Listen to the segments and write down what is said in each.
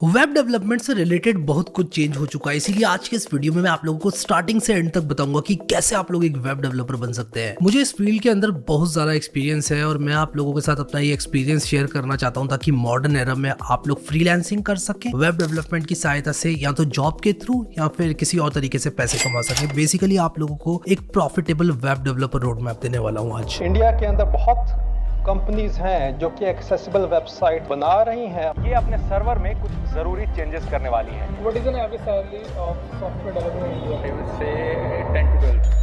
Web development से related बहुत कुछ चेंज हो चुका है, इसीलिए आज के इस वीडियो में मैं आप लोगों को स्टार्टिंग से एंड तक बताऊंगा कि कैसे आप लोग एक वेब डेवलपर बन सकते हैं। मुझे इस फील्ड के अंदर बहुत ज्यादा एक्सपीरियंस है और मैं आप लोगों के साथ अपना ये एक्सपीरियंस शेयर करना चाहता हूं ताकि मॉडर्न एरा में आप लोग फ्रीलांसिंग कर सके वेब डेवलपमेंट की सहायता से, या तो जॉब के थ्रू या फिर किसी और तरीके से पैसे कमा सके। बेसिकली आप लोगों को एक profitable web developer road map देने वाला हूँ आज। इंडिया के अंदर बहुत कंपनीज हैं जो कि एक्सेसिबल वेबसाइट बना रही हैं। ये अपने सर्वर में कुछ जरूरी चेंजेस करने वाली हैं। What is an average salary of software developer in India? I would say 10 to 12.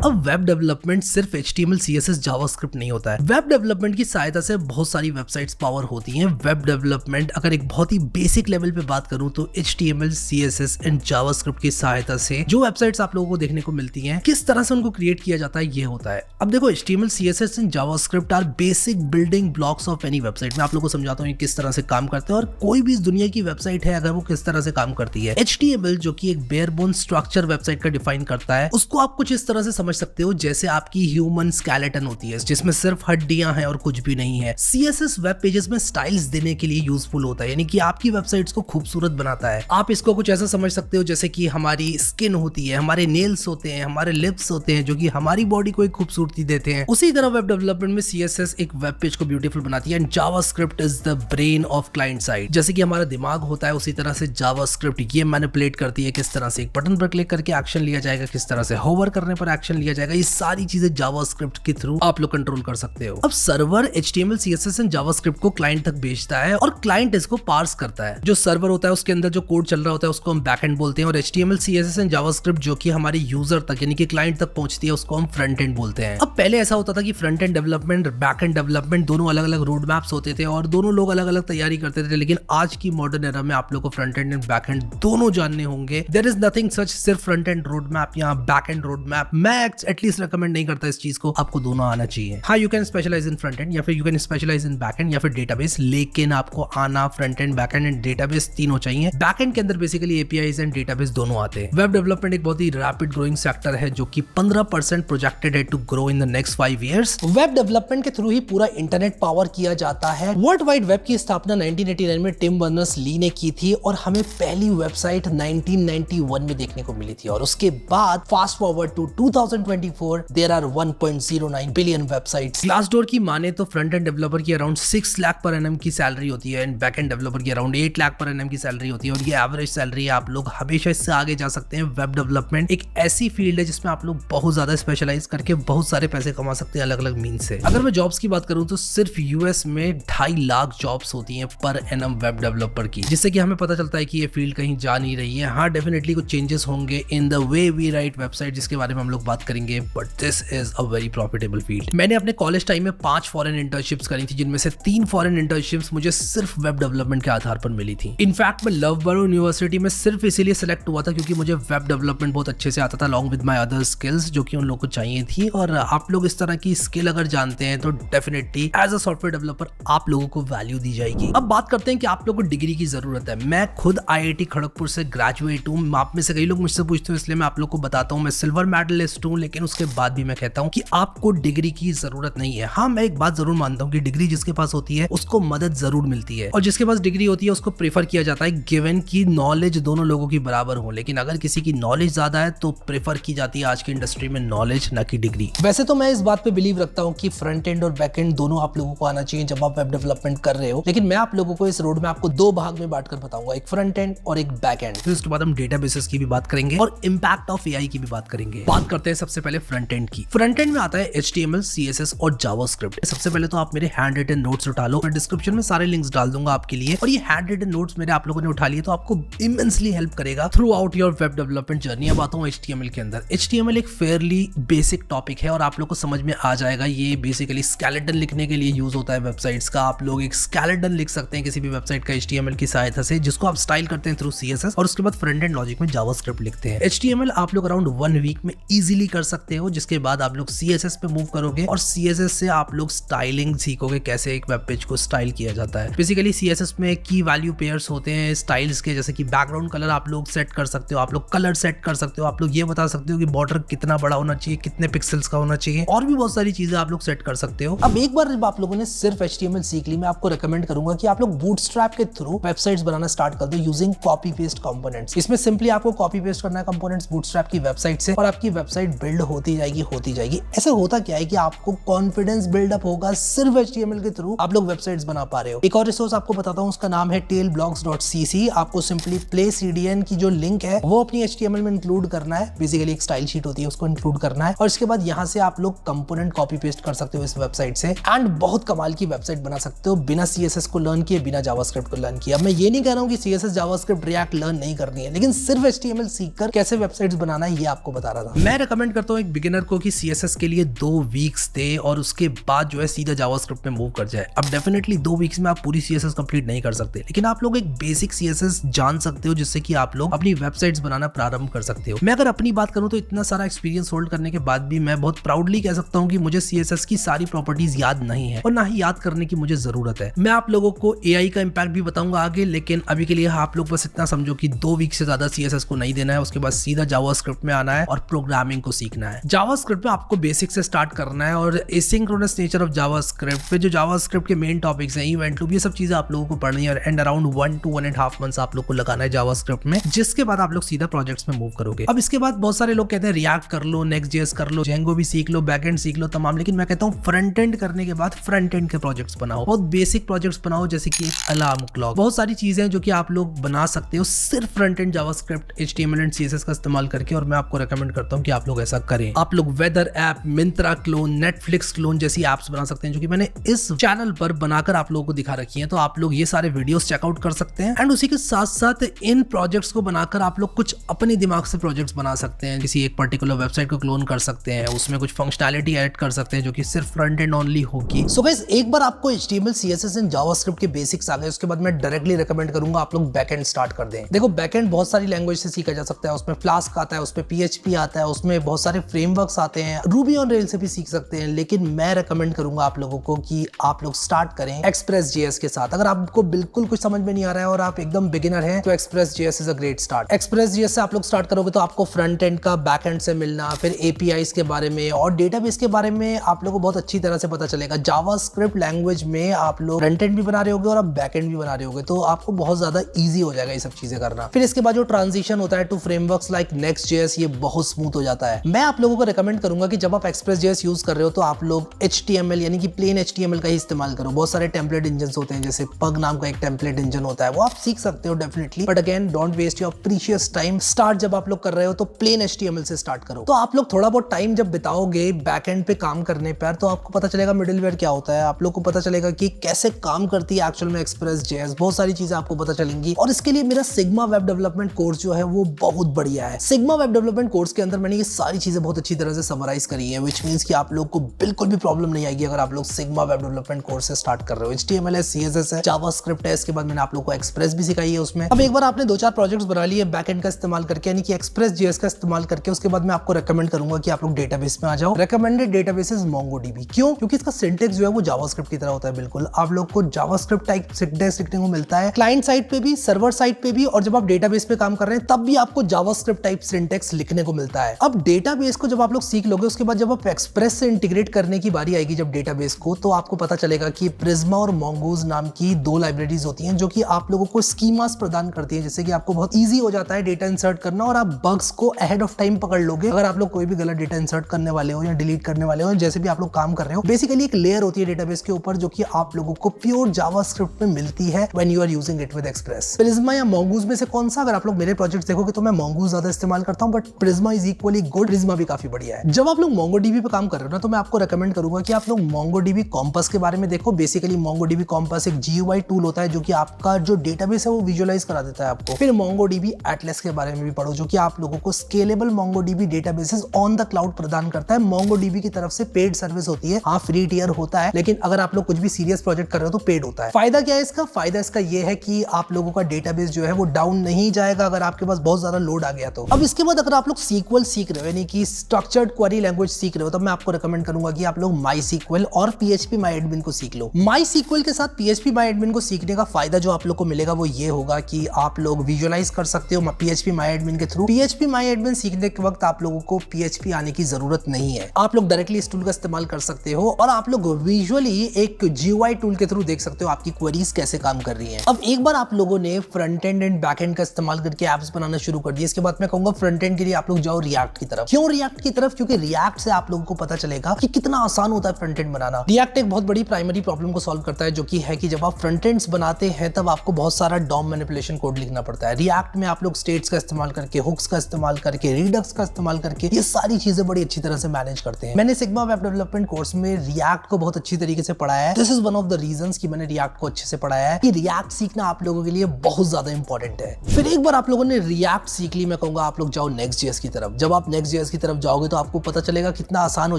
अब वेब डेवलपमेंट सिर्फ HTML, CSS, जावास्क्रिप्ट नहीं होता है। वेब डेवलपमेंट की सहायता से बहुत सारी वेबसाइट्स पावर होती हैं। वेब डेवलपमेंट अगर एक बहुत ही बेसिक लेवल पे बात करूं तो HTML, CSS एंड जावास्क्रिप्ट की सहायता से जो वेबसाइट्स आप लोगों को देखने को मिलती हैं, किस तरह से उनको क्रिएट किया जाता है, ये होता है। अब देखो, HTML, CSS and JavaScript are basic building blocks of any website. मैं आप लोगों को समझाता हूँ किस तरह से काम करते हैं और कोई भी इस दुनिया की वेबसाइट है अगर वो किस तरह से काम करती है। HTML जो कि एक बेयर बोन स्ट्रक्चर वेबसाइट का डिफाइन करता है, उसको आप कुछ इस तरह से समझ सकते हो जैसे आपकी ह्यूमन स्केलेटन होती है जिसमें सिर्फ हड्डियां हैं और कुछ भी नहीं है। CSS वेब पेजेस में स्टाइल्स देने के लिए यूजफुल होता है, यानी कि आपकी वेबसाइट्स को खूबसूरत बनाता है। आप इसको कुछ ऐसा समझ सकते हो जैसे कि हमारी स्किन होती है, हमारे नेल्स होते हैं, हमारे लिप्स होते हैं जो कि हमारी बॉडी को एक खूबसूरती देते हैं। उसी तरह वेब डेवलपमेंट में CSS एक वेब पेज को ब्यूटीफुल बनाती है and JavaScript is the brain of client side. जैसे कि हमारा दिमाग होता है, उसी तरह से जावास्क्रिप्ट ये मैनिपुलेट करती है किस तरह से एक बटन पर क्लिक करके एक्शन लिया जाएगा, किस तरह से होवर करने पर एक्शन लिया जाएगा। ये सारी चीजें जावास्क्रिप्ट के थ्रू आप लोग कंट्रोल कर सकते हो। अब server HTML, CSS and JavaScript को क्लाइंट तक भेजता है और क्लाइंट इसको पार्स करता है। जो सर्वर होता है उसके अंदर जो कोड चल रहा होता है उसको हम बैकएंड बोलते हैं और HTML, CSS एंड जावास्क्रिप्ट जो कि हमारे यूजर तक यानी कि क्लाइंट तक पहुंचती है उसको हम फ्रंट एंड बोलते हैं। अब पहले ऐसा होता था कि front end development, back and development दोनों अलग अलग रोड मैप्स होते थे और दोनों लोग अलग अलग तैयारी करते थे, लेकिन आज की मॉडर्न एरा में आप लोग को front end and back and दोनों जानने होंगे। देयर इज नथिंग सच सिर्फ फ्रंट एंड रोड मैप या बैक एंड रोड मैप। मैं एटलीस्ट रेकमेंड नहीं करता इस चीज को, आपको दोनों आना चाहिए। हाँ, you can specialize in front end या फिर you can specialize in back end या फिर डेटाबेस, लेकिन आपको आना front end, back end and database तीनों चाहिए। बैक एंड के अंदर बेसिकली APIs एंड डेटाबेस दोनों आते हैं। वेब डेवलपमेंट एक बहुत ही रैपिड ग्रोइंग सेक्टर है जो कि 15% प्रोजेक्टेड है to grow in the next 5 years। Web development के थ्रू ही पूरा इंटरनेट पावर किया जाता है। वर्ल्ड वाइड वेब की स्थापना 1989 में टिम बर्नर्स-ली ने की थी और हमें पहली वेबसाइट 1991 में देखने को मिली थी और उसके बाद fast forward to 2024 there are 1.09 billion websites. Glassdoor की माने तो फ्रंट एंड डेवलपर की अराउंड 6 लाख पर एनएम की सैलरी होती है एंड बैक एंड डेवलपर की अराउंड 8 लाख पर एनएम की सैलरी होती है और ये एवरेज सैलरी है। आप लोग हमेशा इससे आगे जा सकते हैं। वेब डेवलपमेंट एक ऐसी फील्ड है जिसमें आप लोग बहुत ज्यादा स्पेशलाइज करके बहुत सारे पैसे कमा सकते हैं अलग अलग मीन से। अगर मैं जॉब्स की बात करूं तो सिर्फ US में 2.5 लाख जॉब्स होती हैं पर एनएम वेब डेवलपर की, जिससे कि हमें पता चलता है कि ये फील्ड कहीं जा नहीं रही है। हाँ, डेफिनेटली कुछ चेंजेस होंगे in the way we write website जिसके बारे में हम लोग बात करेंगे, but this is a very profitable field. मैंने अपने कॉलेज टाइम में 5 फॉरेन इंटर्नशिप्स करी थी, जिनमें से 3 फॉरेन इंटर्नशिप्स मुझे सिर्फ वेब डेवलपमेंट के आधार पर मिली थी। इनफैक्ट मैं लवबरो यूनिवर्सिटी में सिर्फ इसीलिए सिलेक्ट हुआ था क्योंकि मुझे वेब डेवलपमेंट बहुत अच्छे से आता था along with my other skills जो कि उन लोगों को चाहिए थी। और आप लोग इस तरह की स्किल अगर जानते हैं तो definitely as a software developer आप लोगों को वैल्यू दी जाएगी। अब बात करते हैं कि आप लोगों को डिग्री की जरूरत है। मैं खुद IIT खड़गपुर से ग्रेजुएट हूँ। आप में से कई लोग मुझसे पूछते हो इसलिए मैं आप लोग को बताता हूँ, मैं सिल्वर मेडलिस्ट हूँ, लेकिन उसके बाद भी मैं कहता हूँ कि आपको डिग्री की जरूरत नहीं है। हाँ, मैं एक बात जरूर मानता हूँ कि डिग्री जिसके पास होती है उसको मदद जरूर मिलती है और जिसके पास डिग्री होती है उसको प्रेफर किया जाता है गिवन की नॉलेज दोनों लोगों की बराबर हो। लेकिन अगर किसी की नॉलेज ज्यादा है तो प्रेफर की जाती है आज की इंडस्ट्री में नॉलेज, ना कि डिग्री। वैसे तो मैं इस बात पे बिलीव रखता हूँ कि फ्रंट एंड और बैक एंड दोनों आप लोगों को आना चाहिए जब आप वेब डेवलपमेंट कर रहे हो, लेकिन मैं आप लोगों को इस रोड में आपको 2 भाग में बांटकर बताऊंगा, एक फ्रंट एंड और एक बैक एंड। फिर उसके बाद हम डेटाबेसेस की भी बात करेंगे और इंपैक्ट ऑफ AI की भी बात करेंगे। बात करते हैं सबसे पहले फ्रंट एंड की। फ्रंट एंड में आता है HTML, CSS और जावास्क्रिप्ट। सबसे पहले तो आप मेरे हैंड रिटन नोट्स उठा लो, मैं डिस्क्रिप्शन में सारे लिंक्स डाल दूंगा आपके लिए और ये हैंड रिटन नोट्स मेरे आप लोगों ने उठा लिए तो आपको इमेंसली हेल्प करेगा through out your web development journey. अब आता हूं HTML के अंदर। HTML एक फेयरली बेसिक टॉपिक है और आप लोग को समझ में आ जाएगा। ये बेसिकली स्केलेटन लिखने के लिए यूज होता है वेबसाइट्स का। आप लोग एक स्केलेटन लिख सकते हैं किसी भी वेबसाइट का HTML की सहायता से, जिसको आप स्टाइल करते हैं थ्रू CSS और उसके बाद फ्रंट एंड लॉजिक में जावास्क्रिप्ट लिखते हैं। HTML आप लोग अराउंड 1 वीक में इजीली कर सकते हो, जिसके बाद आप लोग CSS पे मूव करोगे और CSS से आप लोग स्टाइलिंग सीखोगे, कैसे एक वेब पेज को स्टाइल किया जाता है। बेसिकली CSS में की वैल्यू पेयर्स होते हैं स्टाइल्स के, जैसे कि बैकग्राउंड कलर आप लोग सेट कर सकते हो, आप लोग कलर सेट कर सकते हो, आप लोग ये बता सकते हो कि बॉर्डर कितना बड़ा होना चाहिए, कितने पिक्सल्स का होना चाहिए, और भी बहुत सारी चीजें आप लोग सेट कर सकते हो। अब एक बार जब आप लोगों ने सिर्फ HTML सीख ली, मैं आपको रिकमेंड करूंगा कि आप लोग बूटस्ट्रैप के थ्रू वेबसाइट्स बनाना स्टार्ट कर दो यूजिंग कॉपी पेस्ट कंपोनेंट्स। इसमें सिंपली आपको कॉपी पेस्ट करना है कंपोनेंट्स बूटस्ट्रैप की वेबसाइट से, और आपकी वेबसाइट बिल्ड होती जाएगी। ऐसे होता क्या है कि आपको कॉन्फिडेंस बिल्डअप होगा सिर्फ HTML के थ्रू आप लोग वेबसाइट्स बना पा रहे हो। एक और रिसोर्स आपको बताता हूं, उसका नाम है tailblocks.cc। आपको सिंपली प्ले CDN की जो लिंक है वो अपनी HTML में इंक्लूड करना है। बेसिकली एक स्टाइल शीट होती है, उसको इंक्लूड करना है, और इसके बाद यहां से आप लोग कंपोनेंट कॉपी पेस्ट कर सकते हो इस वेबसाइट से, एंड बहुत कमाल की वेबसाइट बना सकते हो बिना CSS को लर्न किए, बिना जावास्क्रिप्ट को लर्न किए। अब मैं ये नहीं कह रहा हूं कि CSS जावास्क्रिप्ट रिएक्ट लर्न नहीं करनी है, लेकिन सिर्फ HTML सीखकर कैसे वेबसाइट्स बनाना है ये आपको बता रहा था। मैं रिकमेंड करता हूं एक बिगिनर को कि CSS के लिए 2 वीक्स दे और उसके बाद जो है सीधा जावास्क्रिप्ट में मूव कर जाए। अब डेफिनेटली 2 वीक्स में आप पूरी CSS कंप्लीट नहीं कर सकते, लेकिन आप लोग एक बेसिक CSS जान सकते हो, जिससे कि आप लोग अपनी वेबसाइट्स बनाना प्रारंभ कर सकते हो। मैं अगर अपनी बात करूं तो इतना सारा एक्सपीरियंस होल्ड करने के बाद भी मैं बहुत प्राउडली कह सकता हूं कि मुझे CSS की सारी प्रॉपर्टीज याद नहीं है, और ना ही याद करने की मुझे जरूरत है। मैं आप लोगों को AI का इंपैक्ट भी बताऊंगा आगे, लेकिन अभी के लिए आप लोग बस इतना समझो कि 2 वीक से ज्यादा CSS को नहीं देना है, उसके बाद सीधा जावास्क्रिप्ट में आना है और प्रोग्रामिंग को सीखना है। जावास्क्रिप्ट में आपको बेसिक से स्टार्ट करना है, और एसिंक्रोनस नेचर ऑफ जावास्क्रिप्ट, फिर जो जावास्क्रिप्ट के मेन टॉपिक्स हैं, इवेंट लूप, ये सब चीजें आप लोगों को पढ़नी है, और एंड अराउंड 1 to 1.5 मंथ्स आप लोग को लगाना है जावास्क्रिप्ट में, जिसके बाद आप लोग सीधा प्रोजेक्ट्स में मूव करोगे। अब इसके बाद बहुत सारे लोग कहते हैं रिएक्ट कर लो, Next.js कर लो, Django भी सीख लो, बैकएंड सीख लो तमाम, लेकिन मैं कहता हूँ फ्रंट एंड करने के बाद फ्रंट एंड के प्रोजेक्ट्स बनाओ, बहुत बेसिक प्रोजेक्ट्स बनाओ, जैसे कि अलार्म क्लॉक, बहुत सारी चीजें जो कि आप लोग बना सकते हो सिर्फ front end JavaScript, HTML and CSS का इस्तेमाल करके, और मैं आपको रेकमेंड करता हूं कि आप लोग ऐसा करें। आप लोग weather app, Myntra clone, Netflix clone जैसी एप्स बना सकते हैं, जो कि मैंने इस चैनल पर बनाकर आप लोगों को दिखा रखी है, तो आप लोग ये सारे वीडियोस चेकआउट कर सकते हैं। एंड उसी के साथ साथ इन प्रोजेक्ट्स को बनाकर आप लोग कुछ अपने दिमाग से प्रोजेक्ट्स बना सकते हैं, किसी एक पर्टिकुलर वेबसाइट को क्लोन कर सकते हैं, उसमें कुछ फंक्शनैलिटी ऐड कर सकते हैं जो कि सिर्फ फ्रंट एंड ओनली होगी। सो गाइस, एक बार आपको HTML, CSS एंड जावास्क्रिप्ट के बेसिक्स आ गए, उसके बाद मैं डायरेक्टली रेकमेंड करूंगा आप लोग बैकएंड स्टार्ट कर दें। देखो बैकएंड बहुत सारी लैंग्वेज से सीखा जा सकता है, उसमें फ्लास्क आता है, उसमें PHP आता है, उसमें बहुत सारे फ्रेमवर्क्स आते हैं, रूबी ऑन रेल से भी सीख सकते हैं, लेकिन मैं रेकमेंड करूंगा आप लोगों को कि आप लोग स्टार्ट करें Express.js के साथ। अगर आपको बिल्कुल कुछ समझ में नहीं आ रहा है और आप एकदम बिगिनर हैं, तो Express.js is a great start. Express.js से आप लोग स्टार्ट करोगे तो आपको फ्रंट एंड का बैक एंड से मिलना, फिर APIs के बारे में और डेटाबेस के बारे में आप लोगों को बहुत अच्छी तरह से पता चलेगा। जावास्क्रिप्ट लैंग्वेज में आप लोग फ्रंट एंड भी बना रहे होगे और आप बैक एंड भी बना रहे होगे, तो आपको बहुत ज्यादा ईजी हो जाएगा ये सब चीजें करना। फिर इसके बाद जो ट्रांजिशन होता है टू फ्रेमवर्क्स लाइक Next.js, ये बहुत स्मूथ हो जाता है। मैं आप लोगों को रेकमेंड करूंगा कि जब आप Express.js यूज कर रहे हो तो आप लोग HTML यानी कि प्लेन HTML का ही इस्तेमाल करो। बहुत सारे टेम्पलेट इंजन होते हैं, जैसे पग नाम का एक टेम्पलेट इंजन होता है, वो आप सीख सकते हो definitely, but again don't waste your precious time. Start जब आप लोग कर रहे हो तो प्लेन HTML से स्टार्ट करो। तो आप लोग थोड़ा बहुत टाइम जब बिताओगे बैकएंड पे काम करने पर, तो आपको पता चलेगा मिडिलवेयर क्या होता है, आप लोग को पता चलेगा कि कैसे काम करती है एक्चुअल में Express.js, बहुत सारी चीजें आपको पता चलेंगी। और इसके लिए मेरा सिग्मा वेब डेवलपमेंट कोर्स जो है वो बहुत बढ़िया है। सिग्मा वेब डेवलपमेंट कोर्स के अंदर मैंने ये सारी चीजें बहुत अच्छी तरह से समराइज करी है, व्हिच मींस कि आप लोग को बिल्कुल भी प्रॉब्लम नहीं आएगी अगर आप लोग सिग्मा वेब डेवलपमेंट कोर्स से स्टार्ट कर रहे हो। HTML है, CSS है, जावास्क्रिप्ट है, इसके बाद मैंने आप लोग को एक्सप्रेस भी सिखाई है उसमें। अब एक बार आपने 2-4 प्रोजेक्ट्स बना लिए बैकएंड का इस्तेमाल करके, यानी कि Express.js का इस्तेमाल करके, उसके बाद मैं आपको रेकमेंड करूंगा कि आप लोग डेटाबेस में आ जाओ। Recommended database is MongoDB। क्यों? क्योंकि इसका सिंटैक्स जो है वो जावास्क्रिप्ट की तरह होता है बिल्कुल। आप लोग को जावास्क्रिप्ट टाइप सिंटैक्स लिखने को मिलता है क्लाइंट साइड पे भी, सर्वर साइड पे भी, और जब आप डेटाबेस पे काम कर रहे हैं तब भी आपको जावास्क्रिप्ट टाइप सिंटैक्स लिखने को मिलता है। अब डेटाबेस को जब आप लोग सीख लोगे, उसके बाद जब आप एक्सप्रेस से इंटीग्रेट करने की बारी आएगी जब डेटाबेस को, तो आपको पता चलेगा कि प्रिज्मा और मोंगोज नाम की 2 लाइब्रेरीज होती हैं जो कि आप लोगों को स्कीमास प्रदान करती हैं, जिससे कि आपको बहुत ईजी हो जाता है डेटा इंसर्ट करना, और आप बग्स को अहेड ऑफ टाइम पकड़ लोगे अगर आप लोग कोई भी गलत डेटा इंसर्ट करने वाले हो या डिलीट करने वाले हो, जैसे भी आप लोग काम कर रहे हो। बेसिकली एक लेयर होती है डेटाबेस के ऊपर जो कि आप लोगों को प्योर जावास्क्रिप्ट में मिलती है when you are using it with Express. Prisma या मोंगोज में से कौन सा? अगर आप लोग मेरे प्रोजेक्ट देखोगे तो मैं मोंगोज ज्यादा इस्तेमाल करता हूं, but Prisma is equally good. Prisma भी काफी बढ़िया है। जब आप लोग MongoDB पे काम कर रहे हो ना, तो मैं आपको रेकमेंड करूंगा कि आप लोग MongoDB कॉम्पस के बारे में देखो। बेसिकली MongoDB कॉम्पस एक GUI टूल होता है जो कि आपका जो डेटाबेस है वो विजुअलाइज करा देता है आपको। फिर MongoDB Atlas के बारे में भी पढ़ो, जो कि आप लोगों को scalable MongoDB databases on the cloud प्रदान करता है। MongoDB की तरफ से पेड सर्विस होती है, हाँ फ्री टियर होता है, लेकिन अगर आप लोग कुछ भी सीरियस प्रोजेक्ट कर रहे हो तो पेड होता है। फायदा क्या है इसका? फायदा इसका ये है कि आप लोगों का डेटाबेस जो है वो डाउन नहीं जाएगा अगर आपके पास बहुत ज्यादा लोड आ गया तो। अब इसके बाद अगर आप लोग SQL सीख रहे हो, यानी कि स्ट्रक्चर्ड क्वेरी लैंग्वेज सीख रहे हो, तब मैं आपको रिकमेंड करूंगा कि आप लोग MySQL और PHP MyAdmin को सीख लो। MySQL के साथ PHP MyAdmin को सीखने का फायदा जो आप लोग को मिलेगा वो ये होगा कि आप लोग विजुअलाइज कर सकते हो PHP MyAdmin के थ्रू। PHP MyAdmin सीखने के वक्त आप लोगों को PHP आने की जरूरत नहीं है, आप लोग डायरेक्टली इस टूल का इस्तेमाल कर सकते हो और आप लोग विजुअली एक GUI टूल के थ्रू देख सकते हो आपकी क्वेरीज कैसे काम कर रही हैं। अब एक बार आप लोगों ने front end and back and का इस्तेमाल करके एप्स बनाना शुरू कर दिया, इसके बाद मैं कहूंगा फ्रंट एंड के लिए आप लोग जाओ रिएक्ट की तरफ। क्यों रिएक्ट की तरफ? क्योंकि रिएक्ट से आप लोगों को पता चलेगा कि कितना आसान होता है फ्रंट एंड बनाना। रिएक्ट एक बहुत बड़ी प्राइमरी प्रॉब्लम को सॉल्व करता है, जो कि है कि जब आप फ्रंट एंड्स बनाते हैं तब आपको बहुत सारा डॉम मैनिपुलेशन कोड लिखना पड़ता है। रिएक्ट में आप लोग स्टेट्स का इस्तेमाल करके, हुक्स का इस्तेमाल करके, रिडक्स का इस्तेमाल करके ये सारी चीजें बड़ी अच्छी तरह से मैनेज करते हैं। मैंने सिग्मा वेब डेवलपमेंट कोर्स में रिएक्ट को बहुत अच्छी तरीके से पढ़ाया है। This is one of the reasons कि मैंने रिएक्ट को अच्छे से पढ़ाया है कि रिएक्ट सीखना आप लोगों के लिए बहुत ज्यादा इंपॉर्टेंट है। फिर एक बार आप लोगों ने रिएक्ट सीख ली, मैं कहूंगा आप लोग जाओ Next.js की तरफ। जब आप Next.js की तरफ जाओगे तो आपको पता चलेगा कितना आसान हो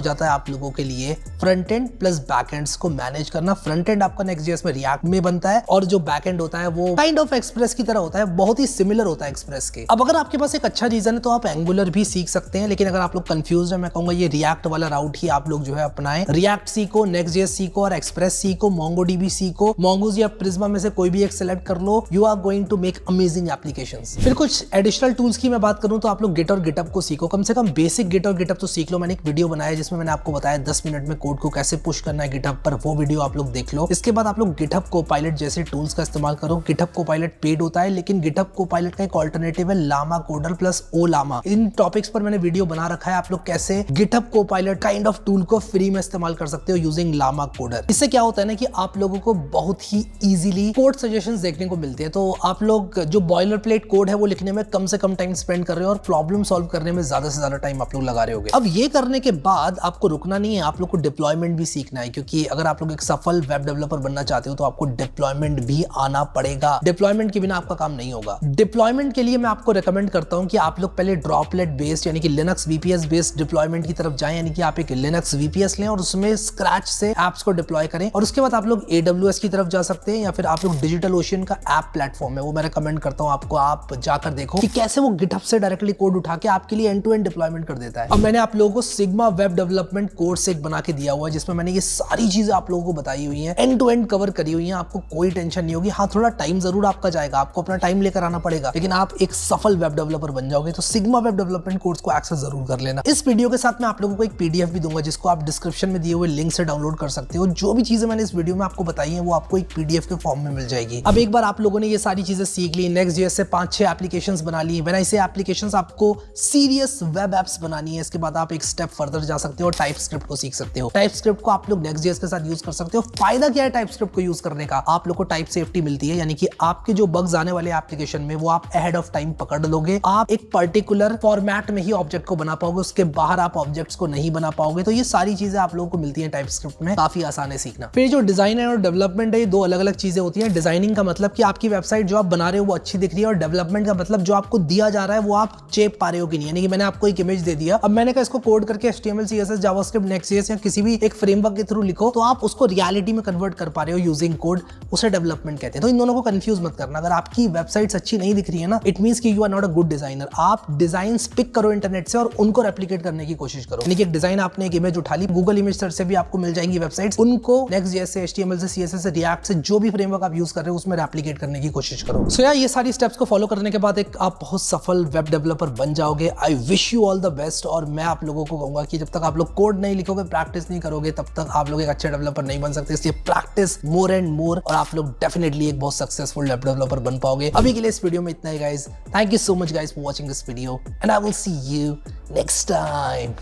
जाता है आप लोगों के लिए front end plus back ends को मैनेज करना। फ्रंट एंड आपका Next.js में रिएक्ट में बनता है और जो बैक एंड होता है वो काइंड ऑफ एक्सप्रेस की तरह होता है, बहुत ही सिमिलर होता है एक्सप्रेस के। अब अगर आपके पास एक अच्छा रीजन है तो आप एंगुलर भी सीख सकते हैं, लेकिन अगर आप लोग कंफ्यूज है, मैं कहूंगा ये रिएक्ट वाला राउट ही आप लोग जो है अपनाएं। रिएक्ट सीखो, Next.js सीखो और एक्सप्रेस सीखो, MongoDB सीखो, Mongoose या Prisma में से कोई भी एक सेलेक्ट कर लो। You are going to make amazing applications. फिर कुछ एडिशनल टूल्स की मैं बात करूं तो आप लोग गिट और गिटअप को सीखो, कम से कम बेसिक गिट और गिटअप तो सीख लो। मैंने एक वीडियो बनाया जिसमें मैंने आपको बताया 10 मिनट में कोड को कैसे पुश करना है गिटअप पर, वो वीडियो आप लोग देख लो। इसके बाद आप लोग गिटअप कोपायलट जैसे टूल्स का इस्तेमाल करो। गिटअप कोपायलट पेड होता है, लेकिन गिटअप कोपायलट का एक ऑल्टरनेटिव है लामा कोडर प्लस ओलामा। इन टॉपिक्स पर मैंने वीडियो बना रखा है, आप लोग कैसे GitHub Copilot kind of tool को फ्री में इस्तेमाल कर सकते हो यूजिंग लामा कोडर। इससे क्या होता है ना कि आप लोगों को बहुत ही इजीली कोड सजेशंस देखने को मिलते हैं। तो आप लोग जो बॉयलर प्लेट कोड है वो लिखने में कम से कम टाइम स्पेंड कर रहे हो और प्रॉब्लम सॉल्व करने में ज्यादा से ज्यादा टाइम आप लोग लगा रहे होगे। अब ये करने के बाद आपको रुकना नहीं है, आप लोग को डिप्लॉयमेंट भी सीखना है, क्योंकि अगर आप लोग एक सफल वेब डेवलपर बनना चाहते हो तो आपको डिप्लॉयमेंट भी आना पड़ेगा। डिप्लॉयमेंट के बिना आपका काम नहीं होगा। डिप्लॉयमेंट के लिए मैं आपको रेकमेंड करता हूं कि आप लोग पहले ड्रॉपलेट बेस्ड यानी कि लिनक्स VPS बेस्ड डिप्लॉयमेंट की तरफ जाएं, यानी कि आप एक लिनक्स VPS लें और उसमें स्क्रैच से एप्स को डिप्लॉय करें। और उसके बाद आप लोग AWS की तरफ जा सकते हैं, या फिर आप लोग डिजिटल ओशियन का ऐप प्लेटफॉर्म है वो मैं रेकमेंड करता हूं आपको, आप जाकर देखो कि कैसे वो गिटहब से डायरेक्टली कोड उठा के आपके लिए एंड टू एंड डिप्लॉयमेंट कर देता है। अब मैंने आप लोगों को सिग्मा वेब डेवलपमेंट कोर्स एक बना के दिया हुआ है जिसमें मैंने ये सारी चीजें आप लोगों को बताई हुई हैं, एंड टू एंड कवर करी हुई हैं। आपको कोई टेंशन नहीं होगी। हाँ, थोड़ा टाइम जरूर आपका जाएगा, आपको अपना टाइम लेकर आना पड़ेगा, लेकिन आप एक सफल वेब डेवलपर बन जाओगे। तो सिग्मा वेब डेवलपमेंट कोर्स को एक्सेस जरूर कर लेना। इस वीडियो के साथ मैं आप लोगों को एक PDF भी दूंगा जिसको आप डिस्क्रिप्शन में दिए हुए लिंक से डाउनलोड कर सकते हो। जो भी चीजें मैंने इस वीडियो में आपको बताई हैं वो आपको एक PDF के फॉर्म में मिल जाएगी। अब एक बार आप लोगों ने ये सारी चीजें सीख ली, Next.js से 5-6 एप्लीकेशंस बना ली, व्हेन आई से एप्लीकेशंस आपको सीरियस वेब एप्स बनानी है, इसके बाद आप एक स्टेप फर्दर जा सकते हो, टाइपस्क्रिप्ट को सीख सकते हो। टाइपस्क्रिप्ट को आप लोग Next.js के साथ यूज कर सकते हो। फायदा क्या है टाइपस्क्रिप्ट को यूज करने का? आप लोग को टाइप सेफ्टी मिलती है, यानी कि आपके जो बग्स आने वाले एप्लीकेशन में वो आप अहेड ऑफ टाइम पकड़ लोगे। आप एक पर्टिकुलर फॉर्मेट में ही ऑब्जेक्ट को बना पाओगे, उसके बाहर आप ऑब्जेक्ट्स को नहीं बना पाओगे। तो ये सारी चीजें आप लोगों को मिलती है टाइपस्क्रिप्ट में, काफी आसान है सीखना। फिर जो डिजाइन और डेवलपमेंट है, ये दो अलग अलग चीजें होती है। डिजाइनिंग का मतलब कि आपकी वेबसाइट जो आप बना रहे हो वो अच्छी दिख रही है, और डेवलपमेंट का मतलब जो आपको दिया जा रहा है वो आप चेप पा रहे हो कि नहीं। यानी कि मैंने आपको एक इमेज दे दिया, अब मैंने कहा इसको कोड करके HTML CSS जावास्क्रिप्ट Next.js या किसी भी एक फ्रेमवर्क के थ्रू लिखो, तो आप उसको रियलिटी में कन्वर्ट कर पा रहे हो यूजिंग कोड, उसे डेवलपमेंट कहते हैं। तो इन दोनों को कंफ्यूज मत करना। अगर आपकी वेबसाइट्स अच्छी नहीं दिख रही है ना, इट मींस कि you are not a good designer. आप डिजाइंस पिक करो इंटरनेट से और उनको रेप्लिकेट करने की कोशिश करो। यानी कि एक डिजाइन आपने एक इमेज उठा ली, गूगल इमेज सर्च से भी आपको मिल जाएंगी वेबसाइट्स, उनको Next.js से, HTML से, CSS से, React से, जो भी फ्रेमवर्क आप यूज कर रहे हो उसमें रेप्लिकेट करने की कोशिश करो। सो यार, ये सारी स्टेप्स को फॉलो करने के बाद एक आप बहुत सफल वेब डेवलपर बन जाओगे। I wish you all the best. और मैं आप लोगों को कहूंगा कि जब तक आप लोग कोड नहीं लिखोगे, प्रैक्टिस नहीं करोगे, तब तक आप लोग एक अच्छे डेवलपर नहीं बन सकते। इसलिए प्रैक्टिस मोर एंड मोर और आप लोग डेफिनेटली एक बहुत सक्सेसफुल वेब डेवलपर बन पाओगे। अभी के लिए इस वीडियो में इतना ही guys. Thank you so much guys for watching this video and I will see you next time.